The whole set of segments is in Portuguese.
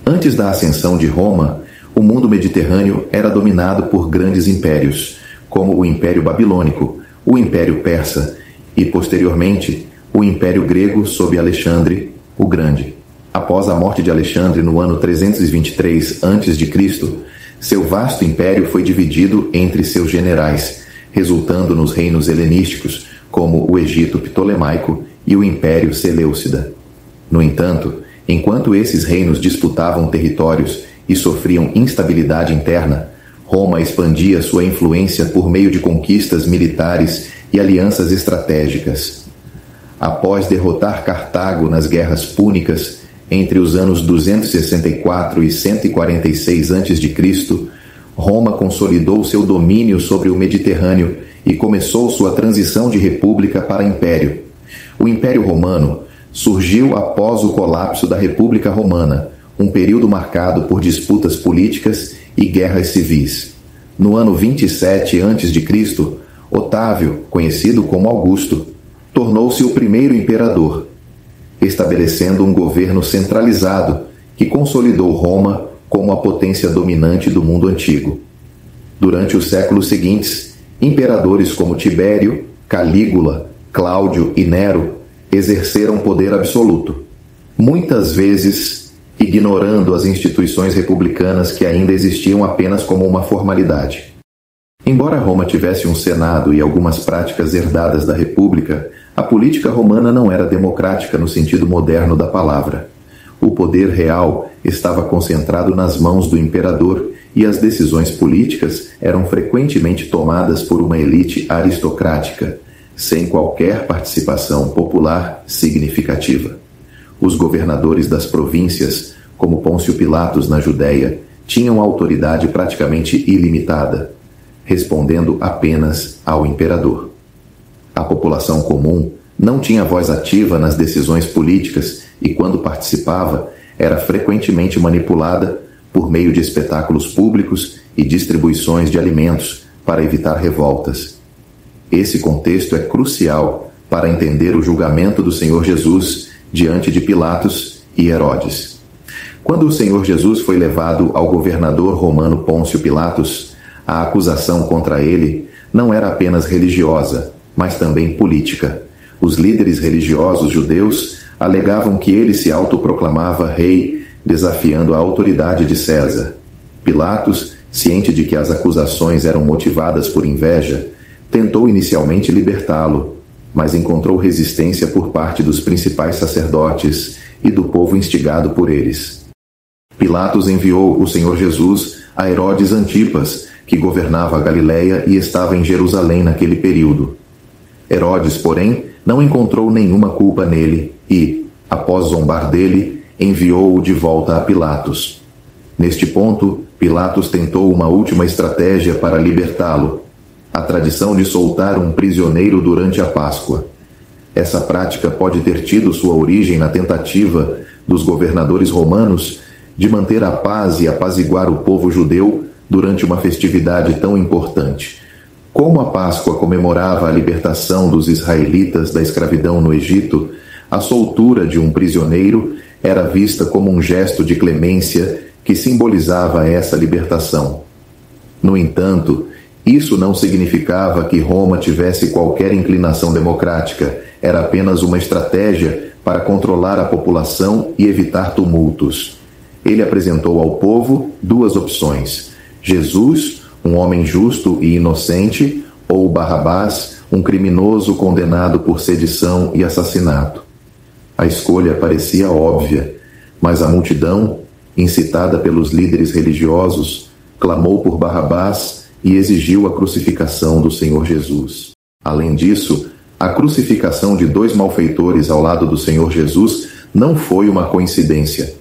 Antes da ascensão de Roma, o mundo mediterrâneo era dominado por grandes impérios, como o Império Babilônico, o Império Persa e, posteriormente, o Império Grego sob Alexandre o Grande. Após a morte de Alexandre no ano 323 a.C., seu vasto império foi dividido entre seus generais, resultando nos reinos helenísticos, como o Egito Ptolemaico e o Império Seleucida. No entanto, enquanto esses reinos disputavam territórios e sofriam instabilidade interna, Roma expandia sua influência por meio de conquistas militares e alianças estratégicas. Após derrotar Cartago nas guerras púnicas, entre os anos 264 e 146 a.C., Roma consolidou seu domínio sobre o Mediterrâneo e começou sua transição de república para império. O Império Romano surgiu após o colapso da República Romana, um período marcado por disputas políticas e guerras civis. No ano 27 a.C., Otávio, conhecido como Augusto, tornou-se o primeiro imperador, estabelecendo um governo centralizado que consolidou Roma como a potência dominante do mundo antigo. Durante os séculos seguintes, imperadores como Tibério, Calígula, Cláudio e Nero exerceram poder absoluto, muitas vezes ignorando as instituições republicanas que ainda existiam apenas como uma formalidade. Embora Roma tivesse um senado e algumas práticas herdadas da República, a política romana não era democrática no sentido moderno da palavra. O poder real estava concentrado nas mãos do imperador e as decisões políticas eram frequentemente tomadas por uma elite aristocrática, sem qualquer participação popular significativa. Os governadores das províncias, como Pôncio Pilatos na Judéia, tinham autoridade praticamente ilimitada, respondendo apenas ao imperador. A população comum não tinha voz ativa nas decisões políticas e, quando participava, era frequentemente manipulada por meio de espetáculos públicos e distribuições de alimentos para evitar revoltas. Esse contexto é crucial para entender o julgamento do Senhor Jesus diante de Pilatos e Herodes. Quando o Senhor Jesus foi levado ao governador romano Pôncio Pilatos, a acusação contra ele não era apenas religiosa, mas também política. Os líderes religiosos judeus alegavam que ele se autoproclamava rei, desafiando a autoridade de César. Pilatos, ciente de que as acusações eram motivadas por inveja, tentou inicialmente libertá-lo, mas encontrou resistência por parte dos principais sacerdotes e do povo instigado por eles. Pilatos enviou o Senhor Jesus a Herodes Antipas, que governava a Galiléia e estava em Jerusalém naquele período. Herodes, porém, não encontrou nenhuma culpa nele e, após zombar dele, enviou-o de volta a Pilatos. Neste ponto, Pilatos tentou uma última estratégia para libertá-lo: a tradição de soltar um prisioneiro durante a Páscoa. Essa prática pode ter tido sua origem na tentativa dos governadores romanos de manter a paz e apaziguar o povo judeu durante uma festividade tão importante. Como a Páscoa comemorava a libertação dos israelitas da escravidão no Egito, a soltura de um prisioneiro era vista como um gesto de clemência que simbolizava essa libertação. No entanto, isso não significava que Roma tivesse qualquer inclinação democrática, era apenas uma estratégia para controlar a população e evitar tumultos. Ele apresentou ao povo duas opções: Jesus, um homem justo e inocente, ou Barrabás, um criminoso condenado por sedição e assassinato. A escolha parecia óbvia, mas a multidão, incitada pelos líderes religiosos, clamou por Barrabás e exigiu a crucificação do Senhor Jesus. Além disso, a crucificação de dois malfeitores ao lado do Senhor Jesus não foi uma coincidência.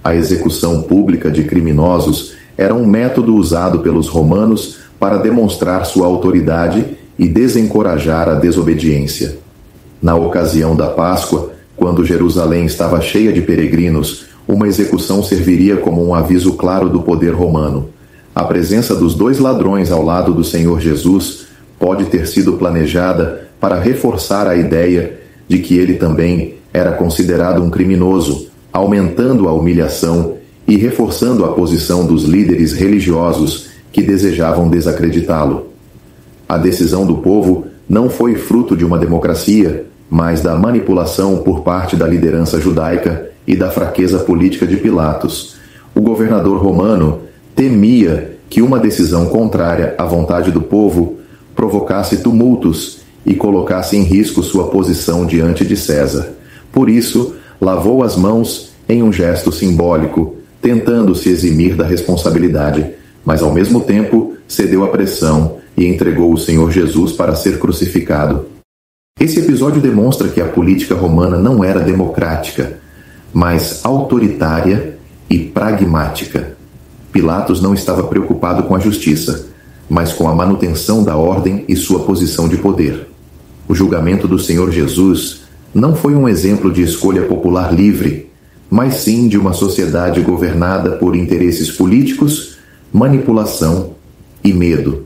A execução pública de criminosos era um método usado pelos romanos para demonstrar sua autoridade e desencorajar a desobediência. Na ocasião da Páscoa, quando Jerusalém estava cheia de peregrinos, uma execução serviria como um aviso claro do poder romano. A presença dos dois ladrões ao lado do Senhor Jesus pode ter sido planejada para reforçar a ideia de que ele também era considerado um criminoso, aumentando a humilhação e reforçando a posição dos líderes religiosos que desejavam desacreditá-lo. A decisão do povo não foi fruto de uma democracia, mas da manipulação por parte da liderança judaica e da fraqueza política de Pilatos. O governador romano temia que uma decisão contrária à vontade do povo provocasse tumultos e colocasse em risco sua posição diante de César. Por isso, lavou as mãos em um gesto simbólico, tentando se eximir da responsabilidade, mas ao mesmo tempo cedeu à pressão e entregou o Senhor Jesus para ser crucificado. Esse episódio demonstra que a política romana não era democrática, mas autoritária e pragmática. Pilatos não estava preocupado com a justiça, mas com a manutenção da ordem e sua posição de poder. O julgamento do Senhor Jesus não foi um exemplo de escolha popular livre, mas sim de uma sociedade governada por interesses políticos, manipulação e medo.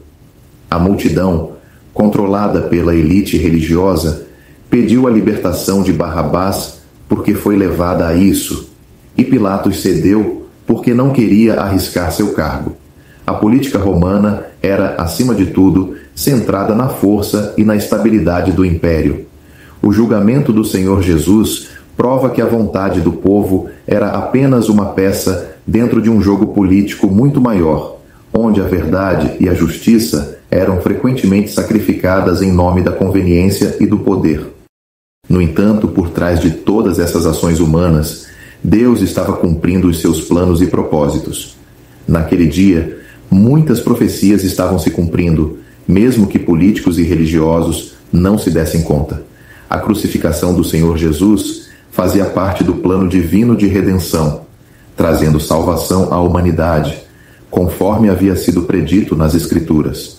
A multidão, controlada pela elite religiosa, pediu a libertação de Barrabás porque foi levada a isso, e Pilatos cedeu porque não queria arriscar seu cargo. A política romana era, acima de tudo, centrada na força e na estabilidade do império. O julgamento do Senhor Jesus prova que a vontade do povo era apenas uma peça dentro de um jogo político muito maior, onde a verdade e a justiça eram frequentemente sacrificadas em nome da conveniência e do poder. No entanto, por trás de todas essas ações humanas, Deus estava cumprindo os seus planos e propósitos. Naquele dia, muitas profecias estavam se cumprindo, mesmo que políticos e religiosos não se dessem conta. A crucificação do Senhor Jesus fazia parte do plano divino de redenção, trazendo salvação à humanidade, conforme havia sido predito nas Escrituras.